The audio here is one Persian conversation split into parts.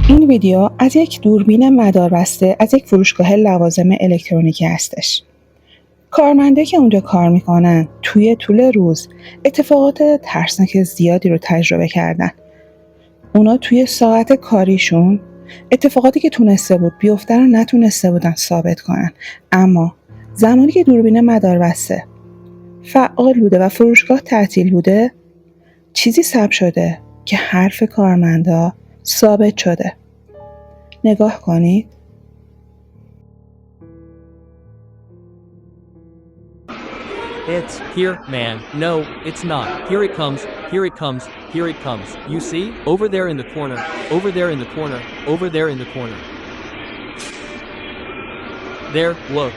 این ویدیو از یک دوربین مداربسته از یک فروشگاه لوازم الکترونیکی هستش. کارمنده که اونجا کار میکنن توی طول روز اتفاقات ترسناک زیادی رو تجربه کردن. اونا توی ساعت کاریشون اتفاقاتی که تونسته بود بیفته رو نتونسته بودن ثابت کنن، اما زمانی که دوربین مداربسته فعال بوده و فروشگاه تعطیل بوده، چیزی ثبت شده که حرف کارمندا ثابت شده. نگاه کنید. It's here, man. No, it's not. Here it comes. Here it comes. Here it comes. You see? Over there in the corner. Over there in the corner. Over there in the corner. There, look.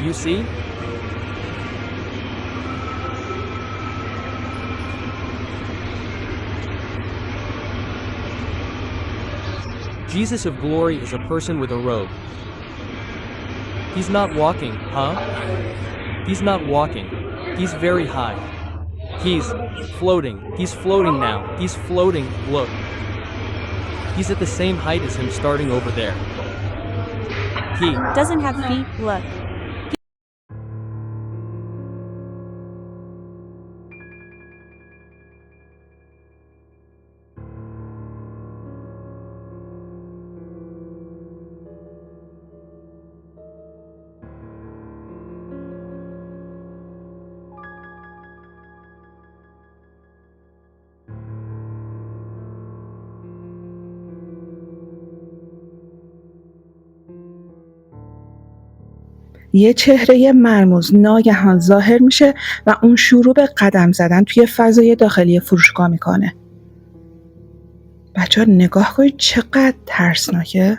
You see? Jesus of glory is a person with a robe. He's not walking, huh? He's not walking. He's very high. He's floating. He's floating now. He's floating. Look. He's at the same height as him starting over there. He doesn't have feet, look. یه چهره مرموز ناگهان ظاهر میشه و اون شروع به قدم زدن توی فضای داخلی فروشگاه میکنه. بچه‌ها نگاه کنید چقدر ترسناکه.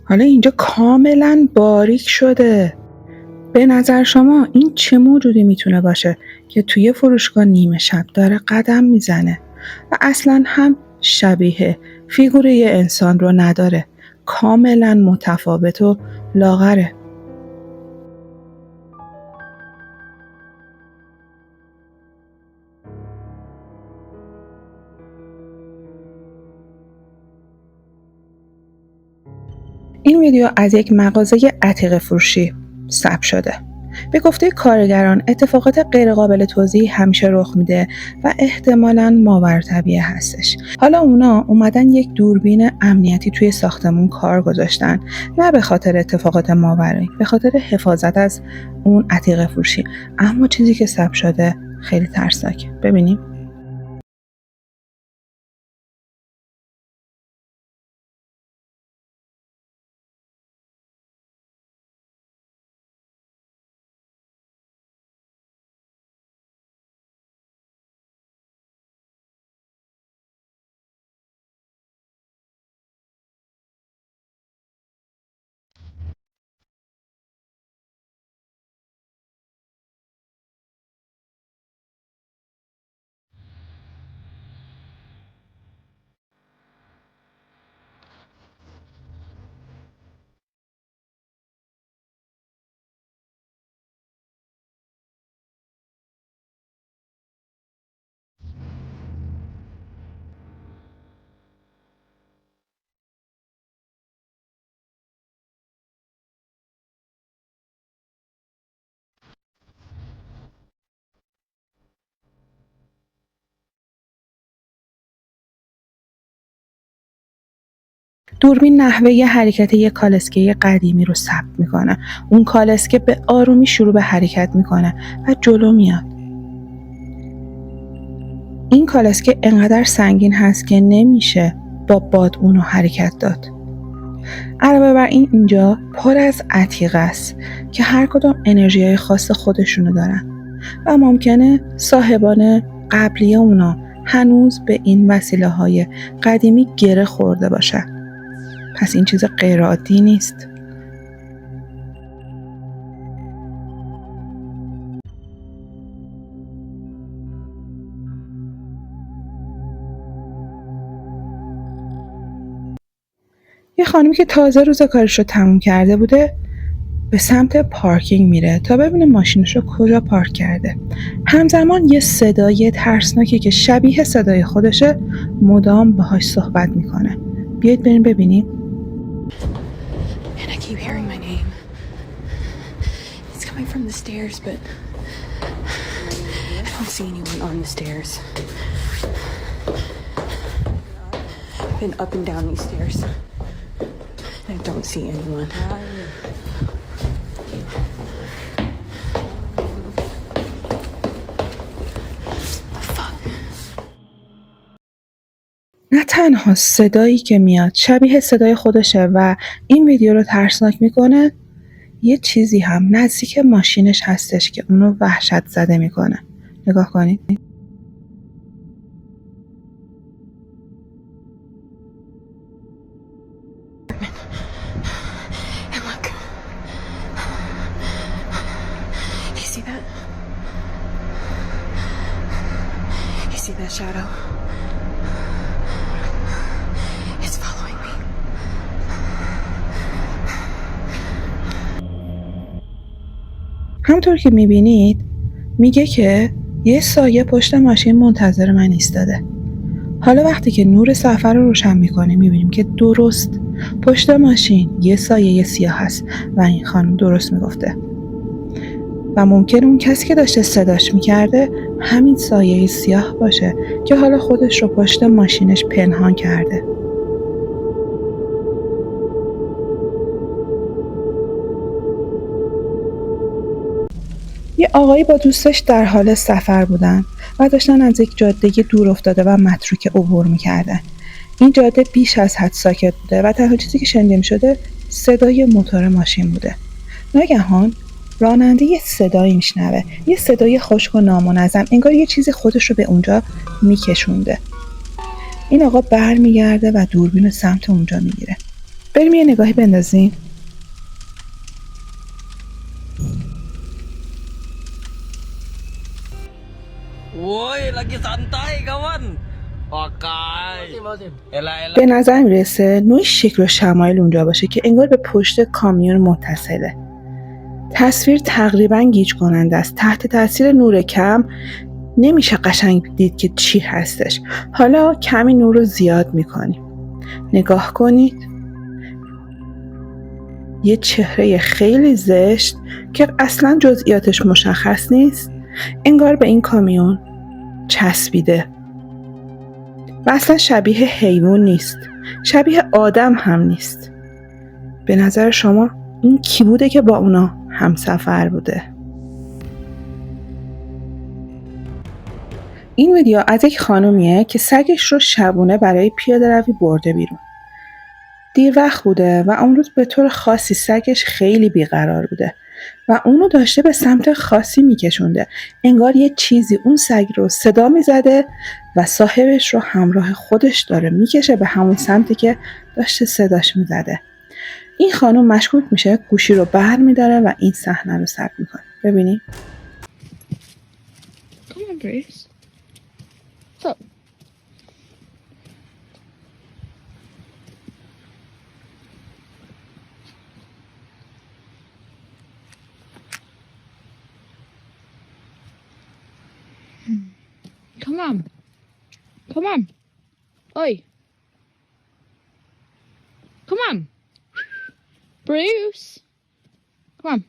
حالا اینجا کاملا باریک شده. به نظر شما این چه موجودی میتونه باشه که توی فروشگاه نیمه شب داره قدم میزنه و اصلا هم شبیه فیگور یه انسان رو نداره، کاملا متفاوت و لاغره. این ویدیو از یک مغازه عتیقه فروشی ثبت شده. به گفته کارگران اتفاقات غیرقابل توضیح همیشه رخ میده و احتمالاً ماورالطبیعه هستش. حالا اونا اومدن یک دوربین امنیتی توی ساختمون کار گذاشتن، نه به خاطر اتفاقات ماورایی، به خاطر حفاظت از اون عتیقه فروشی. اما چیزی که ثبت شده خیلی ترسناکه. ببینیم. دوربین نحوه حرکت یک کالسکه قدیمی رو ثبت میکنه. اون کالسکه به آرومی شروع به حرکت میکنه و جلو میاد. این کالسکه انقدر سنگین هست که نمیشه با باد اونو حرکت داد. علاوه بر این اینجا پر از عتیقه است که هر کدام انرژی‌های خاص خودشونو دارن و ممکنه صاحبان قبلی اونا هنوز به این وسیله‌های قدیمی گره خورده باشن. پس این چیز غیر عادی نیست. یه خانمی که تازه روز کارش رو تموم کرده بوده به سمت پارکینگ میره تا ببینه ماشینش رو کجا پارک کرده. همزمان یه صدای ترسناکی که شبیه صدای خودشه مدام باهاش صحبت میکنه. بیاید بریم ببینیم. And I keep hearing my name. It's coming from the stairs, but I don't see anyone on the stairs. I've been up and down these stairs. I don't see anyone. نه تنها صدایی که میاد شبیه صدای خودشه و این ویدیو رو ترسناک میکنه، یه چیزی هم نزدیک ماشینش هستش که اونو وحشت زده میکنه. نگاه کنید. And look. You see that? You see that shadow? It's following me. همطور که میبینید میگه که یه سایه پشت ماشین منتظر من ایستاده. حالا وقتی که نور سفر رو روشن میکنه میبینیم که درست پشت ماشین یه سایه سیاه هست و این خانم درست میگفته و ممکن اون کسی که داشته صداش میکرده همین سایه سیاه باشه که حالا خودش رو پشت ماشینش پنهان کرده. یه آقایی با دوستش در حال سفر بودن و داشتن از یک جاده دور افتاده و متروکه عبور میکردن. این جاده بیش از حد ساکت بوده و تنها چیزی که شنیده میشده صدای موتور ماشین بوده. ناگهان راننده یه صدایی میشنوه، یه صدای خشک و نامنظم، انگار یه چیزی خودش رو به اونجا میکشونده. این آقا برمیگرده و دوربین رو سمت اونجا میگیره. بریم یه نگاهی بندازیم. Woi, lagi santai kawan. Oke. Elah. به نظر میرسه نوعی شکل و شمایل اونجا باشه که انگار به پشت کامیون متصله. تصویر تقریباً گیج کننده است. تحت تاثیر نور کم نمیشه قشنگ دید که چی هستش. حالا کمی نور رو زیاد میکنیم. نگاه کنید. یه چهره خیلی زشت که اصلاً جزئیاتش مشخص نیست انگار به این کامیون چسبیده و اصلا شبیه حیوان نیست، شبیه آدم هم نیست. به نظر شما این کی بوده که با اونا همسفر بوده؟ این ویدیو از یک خانومیه که سگش رو شبونه برای پیاده روی برده بیرون. دیر وقت بوده و اون روز به طور خاصی سگش خیلی بیقرار بوده و اونو داشته به سمت خاصی میکشونده. انگار یه چیزی اون سگ رو صدا میزده و صاحبش رو همراه خودش داره میکشه به همون سمتی که داشته صداش میزده. این خانم مشکوک میشه، گوشی رو بر میداره و این صحنه رو ثبت میکنه. ببینید. Come on, Bruce. What's up? Come on. Come on. Oi. Come on. Bruce. Come on.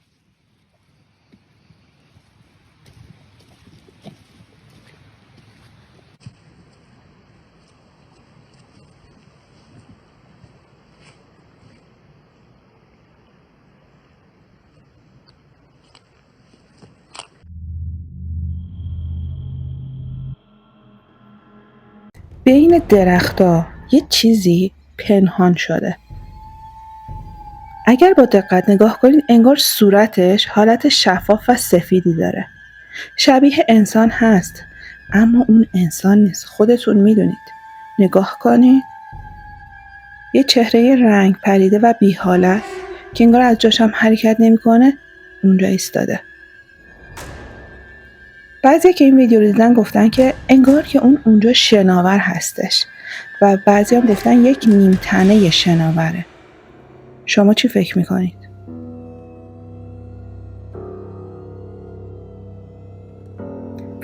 بین درخت‌ها یه چیزی پنهان شده. اگر با دقت نگاه کنید انگار صورتش حالت شفاف و سفیدی داره. شبیه انسان هست اما اون انسان نیست. خودتون میدونید. نگاه کنید. یه چهره رنگ پریده و بی حالت که انگار از جاش هم حرکت نمیکنه اونجا ایستاده. بعضی که این ویدیو رو دیدن گفتن که انگار که اون اونجا شناور هستش و بعضی هم گفتن یک نیمتنه شناوره. شما چی فکر میکنید؟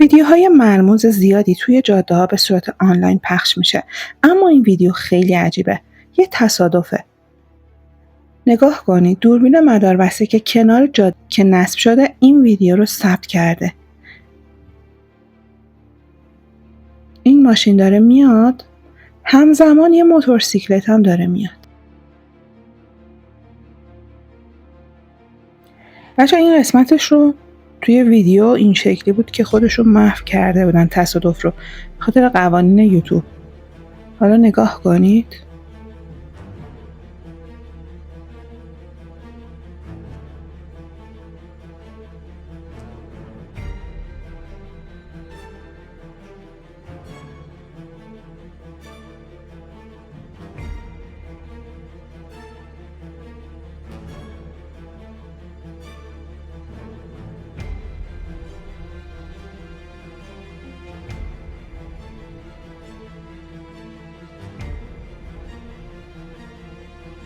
ویدیوهای مرموز زیادی توی جاده‌ها به صورت آنلاین پخش میشه، اما این ویدیو خیلی عجیبه. یه تصادفه. نگاه کنید، دوربین مداربسته که کنار جاده که نصب شده این ویدیو رو ثبت کرده. این ماشین داره میاد، همزمان یه موتورسیکلت هم داره میاد. بچه این قسمتش رو توی ویدیو این شکلی بود که خودشون محو کرده بودن تصادف رو، خاطر قوانین یوتیوب. حالا نگاه کنید.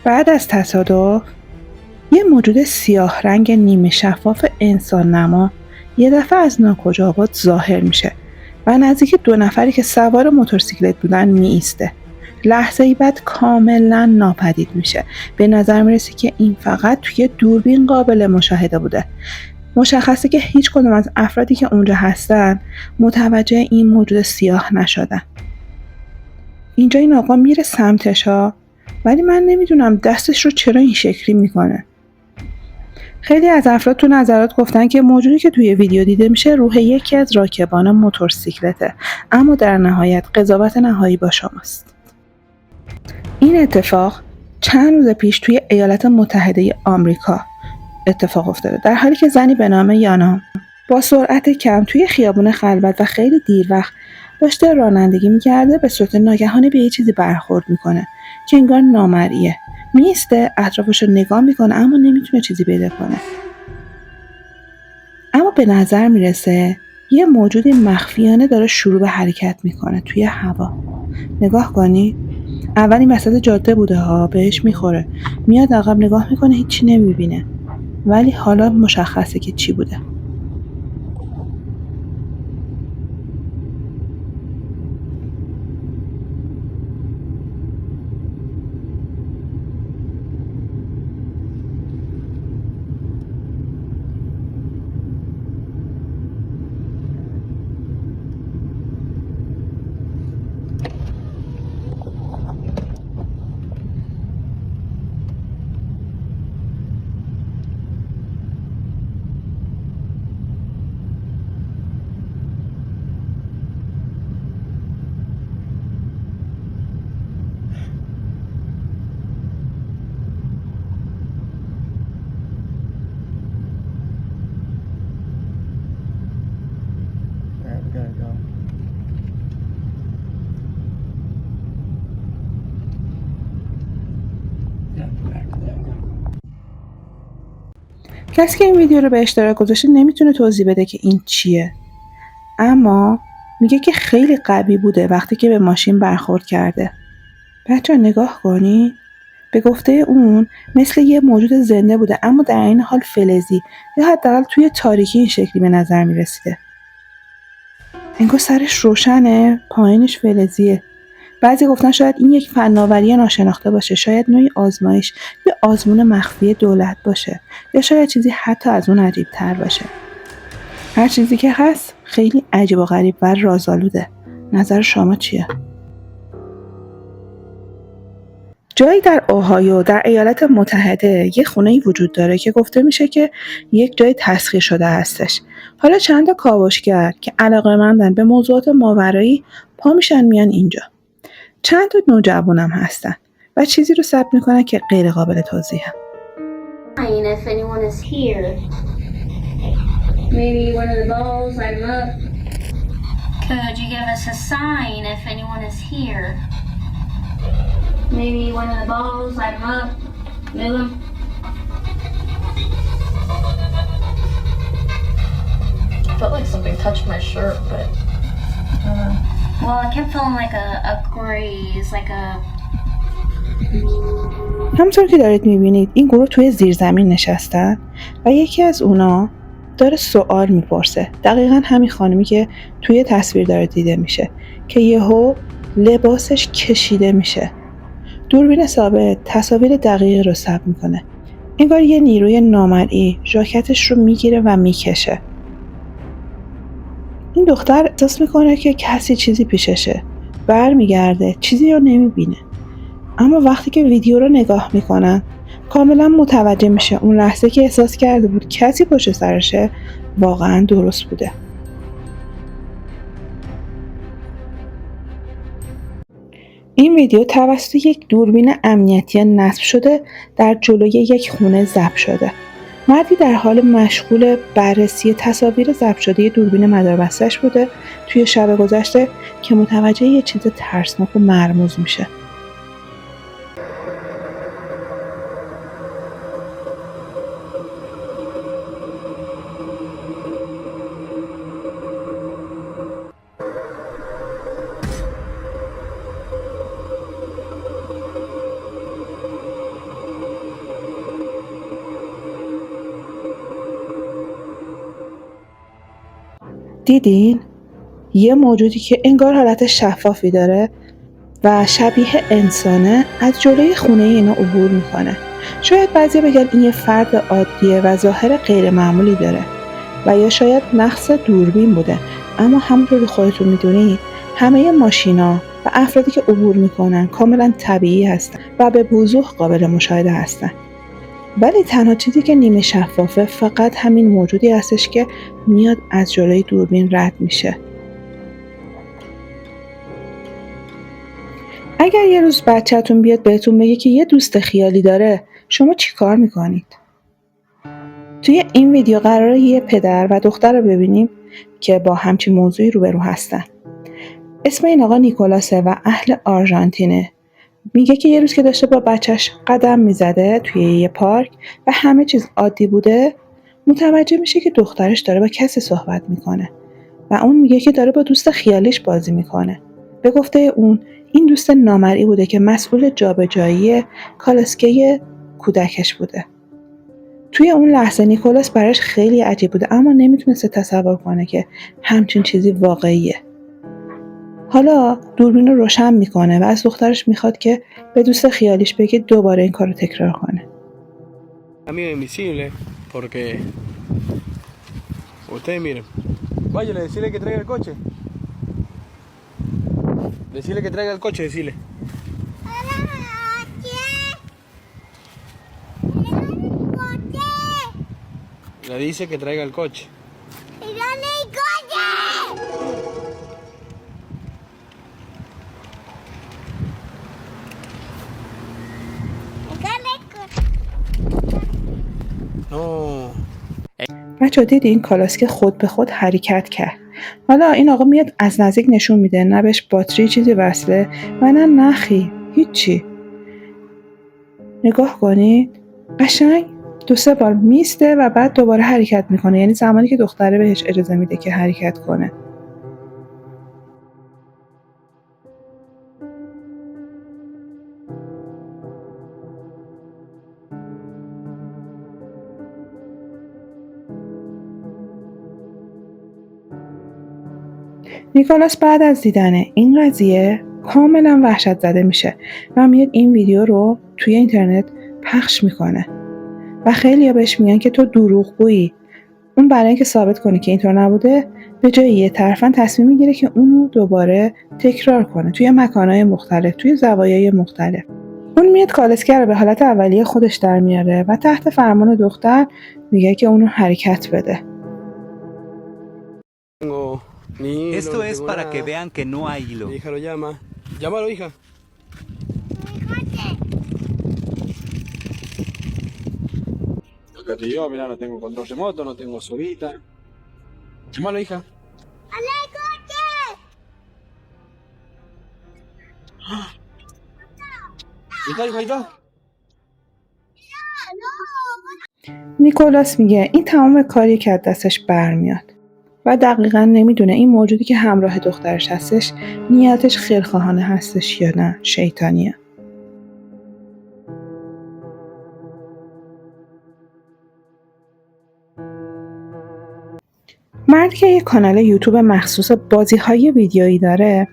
بعد از تصادف یه موجود سیاه رنگ نیمه شفاف انسان نما یه دفعه از ناکجاوات ظاهر میشه و نزدیک 2 نفری که سوار موتورسیکلت بودن می ایسته. لحظه ای بعد کاملا ناپدید میشه. به نظر میرسه که این فقط توی دوربین قابل مشاهده بوده. مشخصه که هیچ کدوم از افرادی که اونجا هستن متوجه این موجود سیاه نشدن. اینجا این آقا میره سمتش ها، ولی من نمیدونم دستش رو چرا این شکلی میکنه. خیلی از افراد تو نظرات گفتن که موجودی که توی ویدیو دیده میشه روح یکی از راکبان موتورسیکلته، اما در نهایت قضاوت نهایی با شماست. این اتفاق چند روز پیش توی ایالات متحده آمریکا اتفاق افتاده، در حالی که زنی به نام یانا با سرعت کم توی خیابون خلوت و خیلی دیر وقت داشته رانندگی میکرده، به صورت ناگهانی به یه چیزی برخورد میکنه که انگار نامرئیه. میسته، اطرافش رو نگاه میکنه اما نمیتونه چیزی پیدا کنه. اما به نظر میرسه یه موجود مخفیانه داره شروع به حرکت میکنه توی هوا. نگاه کنی، اول این وسط جاده بوده ها، بهش میخوره، میاد عقب نگاه میکنه، هیچی نمیبینه، ولی حالا مشخصه که چی بوده. کسی که این ویدیو رو به اشتراک گذاشته نمیتونه توضیح بده که این چیه، اما میگه که خیلی قوی بوده وقتی که به ماشین برخورد کرده. بچه نگاه کنی، به گفته اون مثل یه موجود زنده بوده اما در این حال فلزی، یا حداقل توی تاریکی این شکلی به نظر میرسیده. انگار سرش روشنه، پایینش فلزیه. بعضی گفتن شاید این یک فناوری ناشناخته باشه، شاید نوعی آزمایش یا آزمون مخفی دولت باشه، یا شاید چیزی حتی از اون عجیب تر باشه. هر چیزی که هست خیلی عجیب و غریب و رازآلوده. نظر شما چیه؟ جایی در اوهایو در ایالات متحده یه خونه‌ای وجود داره که گفته میشه که یک جای تسخیر شده هستش. حالا چند تا کاوشگر که علاقه‌مندن به موضوعات ماورایی پا میشن میان اینجا. چند تا نوجوانم هستن و چیزی رو ثبت میکنن که غیر قابل توضیحه. If anyone is here, maybe one of the balls light them up. Could you give us a sign if anyone is here? Maybe one of the balls light them up. Move them. I felt like something touched my shirt, but Well, I kept feeling like a graze, like a. همطور که دارید میبینید این گروه توی زیرزمین نشستن و یکی از اونا داره سوال میپرسه. دقیقا همین خانمی که توی تصویر داره دیده میشه که یهو لباسش کشیده میشه. دوربین ثابت تصاویر دقیقی رو ثبت میکنه. انگار یه نیروی نامرئی ژاکتش رو میگیره و میکشه. این دختر احساس میکنه که کسی چیزی پیششه. برمیگرده، چیزی رو نمیبینه. اما وقتی که ویدیو رو نگاه میکنن کاملا متوجه میشه اون لحظه که احساس کرده بود کسی پشت سرشه واقعا درست بوده. این ویدیو توسط یک دوربین امنیتی نصب شده در جلوی یک خونه ضبط شده. مردی در حال مشغول بررسی تصاویر ضبط شده دوربین مداربسته‌اش بوده توی شب گذشته که متوجه یه چیز ترسناک و مرموز میشه. دیدین؟ یه موجودی که انگار حالت شفافی داره و شبیه انسانه از جلوی خونه اینا عبور میکنه. شاید بعضی بگن این یه فرد عادیه و ظاهر غیر معمولی داره و یا شاید نقص دوربین بوده، اما همونطور که خودتون میدونید همه ماشینا و افرادی که عبور میکنن کاملا طبیعی هستن و به وضوح قابل مشاهده هستن. ولی تنها چیزی که نیمه شفافه فقط همین موجودی هستش که میاد از جلوی دوربین رد میشه. اگر یه روز بچه‌تون بیاد بهتون بگه که یه دوست خیالی داره، شما چی کار میکنید؟ توی این ویدیو قراره یه پدر و دختر رو ببینیم که با همچین موضوعی روبرو هستن. اسم این آقا نیکولاسه و اهل آرژانتینه. میگه که یه روز که داشته با بچهش قدم میزده توی یه پارک و همه چیز عادی بوده، متوجه میشه که دخترش داره با کسی صحبت میکنه و اون میگه که داره با دوست خیالیش بازی میکنه. به گفته اون این دوست نامرئی بوده که مسئول جابجایی کالسکه کودکش بوده. توی اون لحظه نیکولاس براش خیلی عجیب بوده اما نمیتونسته تصور کنه که همچین چیزی واقعیه. حالا دوربین رو روشن میکنه و از دخترش میخواد که به دوست خیالیش بگه دوباره این کار رو تکرار کنه. Amigo invisible, porque ustedes miren, váyale, decirle que traiga el coche. Decirle que traiga el coche, decirle. Le dice que traiga el coche. No. بچه‌ها دیدین کالاسکه خود به خود حرکت کرد. حالا این آقا میاد از نزدیک نشون میده نه بهش باتری چیزی وصله و نه نخی هیچی. نگاه کنید قشنگ 2-3 بار میسته و بعد دوباره حرکت میکنه، یعنی زمانی که دختره بهش اجازه میده که حرکت کنه. نیکولاس بعد از دیدن این قضیه کاملا وحشت زده میشه و میاد این ویدیو رو توی اینترنت پخش میکنه و خیلی‌ها بهش میگن که تو دروغگویی. اون برای اینکه ثابت کنه که اینطور نبوده به جای یه طرفاً تصمیم میگیره که اونو دوباره تکرار کنه توی مکان‌های مختلف، توی زوایای مختلف. اون میاد کالسکه رو به حالت اولیه خودش در میاره و تحت فرمان دختر میگه که اونو حرکت بده. Esto es para que vean que no hay hilo. Mi hija lo llama. Llámalo, hija. Fíjate yo, mira, no tengo control remoto, no tengo solita. Llámalo, hija. ¡Ale, coche! Ahí está. نیکولاس میگه این تمام کاری که از دستش برمیاد و دقیقاً نمیدونه این موجودی که همراه دخترش هستش نیتش خیرخواهانه هستش یا نه شیطانیه. مردی که یک کانال یوتیوب مخصوص بازی‌های ویدیویی داره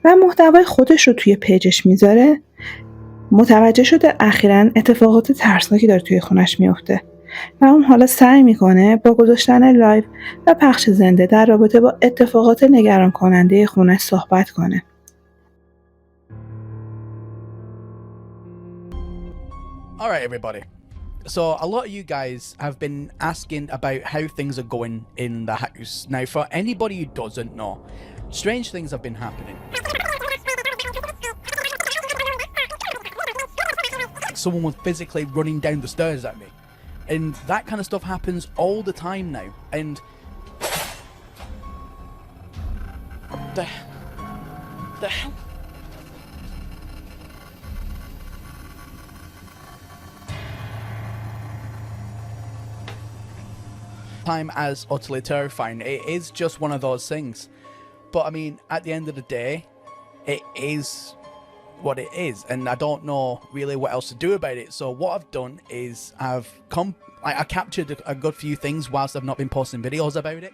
و محتوای خودش رو توی پیجش میذاره، متوجه شده اخیراً اتفاقات ترسناکی داره توی خونش میفته و اون حالا سعی میکنه با گذاشتن لایو و پخش زنده در رابطه با اتفاقات نگران کننده خونش صحبت کنه. All right, everybody. So a lot of you guys have been asking about how things are going in the house. Now, for anybody who doesn't know, strange things have been happening. Someone was physically running down the stairs at me. And that kind of stuff happens all the time now. And the hell? Time as utterly terrifying. It is just one of those things. But I mean, at the end of the day, it is what it is, and I don't know really what else to do about it. So what I've done is I captured a good few things whilst I've not been posting videos about it.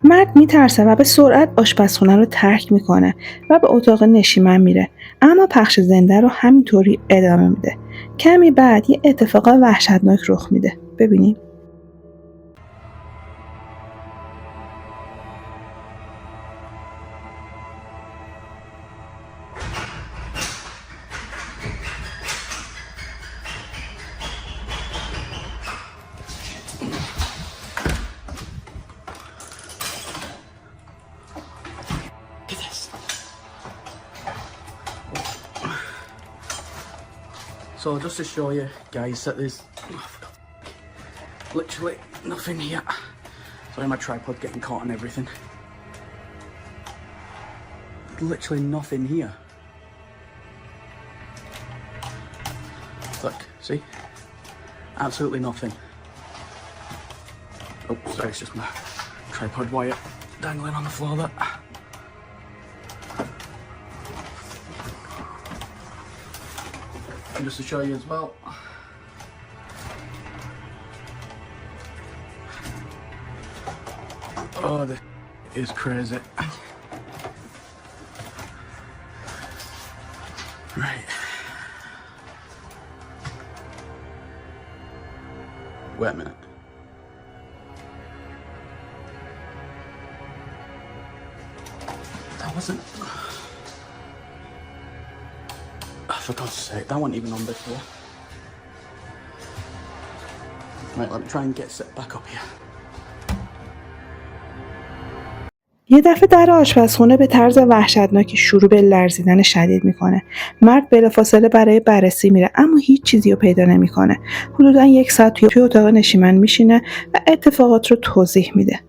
مرد میترسه و به سرعت آشپزخونه رو ترک میکنه و به اتاق نشیمن میره، اما پخش زنده رو همینطوری ادامه میده. کمی بعد یه اتفاق وحشتناک رخ میده. ببینیم. So just to show you guys that there's literally nothing here. Sorry, my tripod getting caught on everything. Literally nothing here. Look, see? Absolutely nothing. Oh, sorry, it's just my tripod wire dangling on the floor there. And just to show you as well. Oh, this is crazy. Right. Wait a minute. That wasn't... For God's sake, that wasn't even on before. Right, let me try and get set back up here. یه دفعه در آشپزخونه به طرز وحشتناکی شروع به لرزیدن شدید میکنه. مرد بلافاصله برای بررسی میره، اما هیچ چیزی رو پیدا نمیکنه. حدوداً 1 ساعت توی اتاق نشیمن میشینه و اتفاقات رو توضیح میده.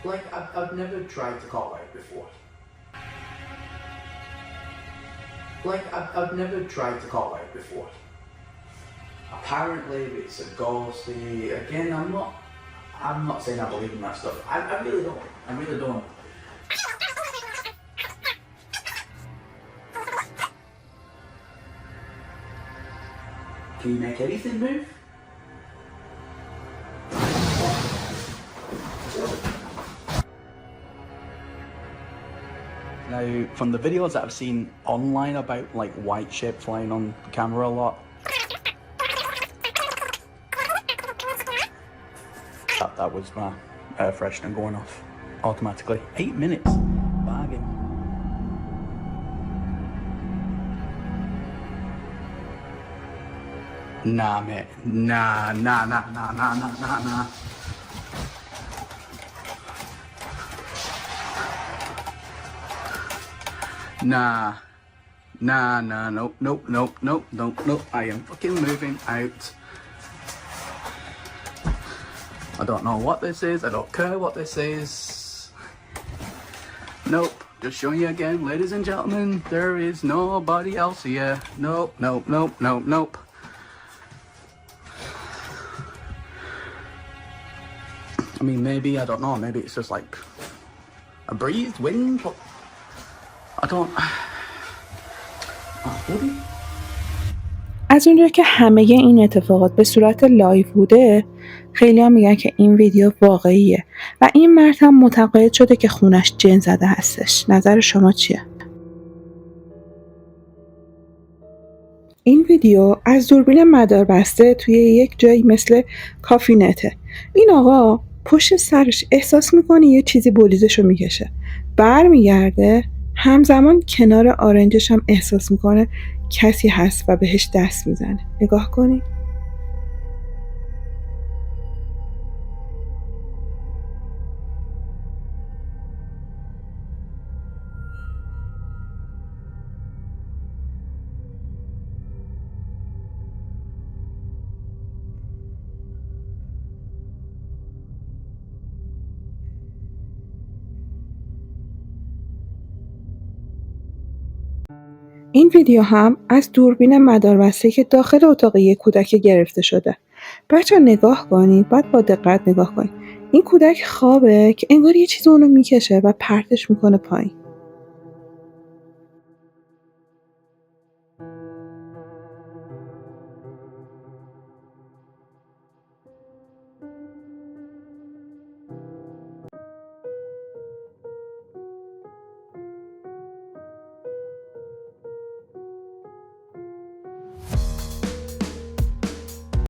Like, I've never tried to call out before. Like, I've never tried to call out before. Apparently, it's a ghostly. Again, I'm not saying I believe in that stuff. I really don't. I really don't. Can you make anything move? Now, from the videos that I've seen online about like white shit flying on the camera a lot, that was my air freshener going off automatically. 8 minutes. Bargain. Nah, mate. Nah. Nah, nope. I am fucking moving out. I don't know what this is. I don't care what this is. Nope. Just showing you again, ladies and gentlemen, there is nobody else here. Nope. I mean, maybe, I don't know, maybe it's just like a breeze, wind, but I don't... Oh, از اونجا که همه این اتفاقات به صورت لایو بوده، خیلی هم میگن که این ویدیو واقعیه و این مرد هم معتقد شده که خونش جن زده هستش. نظر شما چیه؟ این ویدیو از دوربین مداربسته توی یک جایی مثل کافینته. این آقا پشت سرش احساس میکنه یه چیزی بولیزشو میکشه، برمیگرده، همزمان کنار آرنجش هم احساس میکنه کسی هست و بهش دست میزنه. نگاه کنید. این ویدیو هم از دوربین مداربسته که داخل اتاق یک کودک گرفته شده. بچه‌ها نگاه کنید، باید با دقت نگاه کنید. این کودک خوابه که انگار یه چیز اونو میکشه و پرتش میکنه پایین.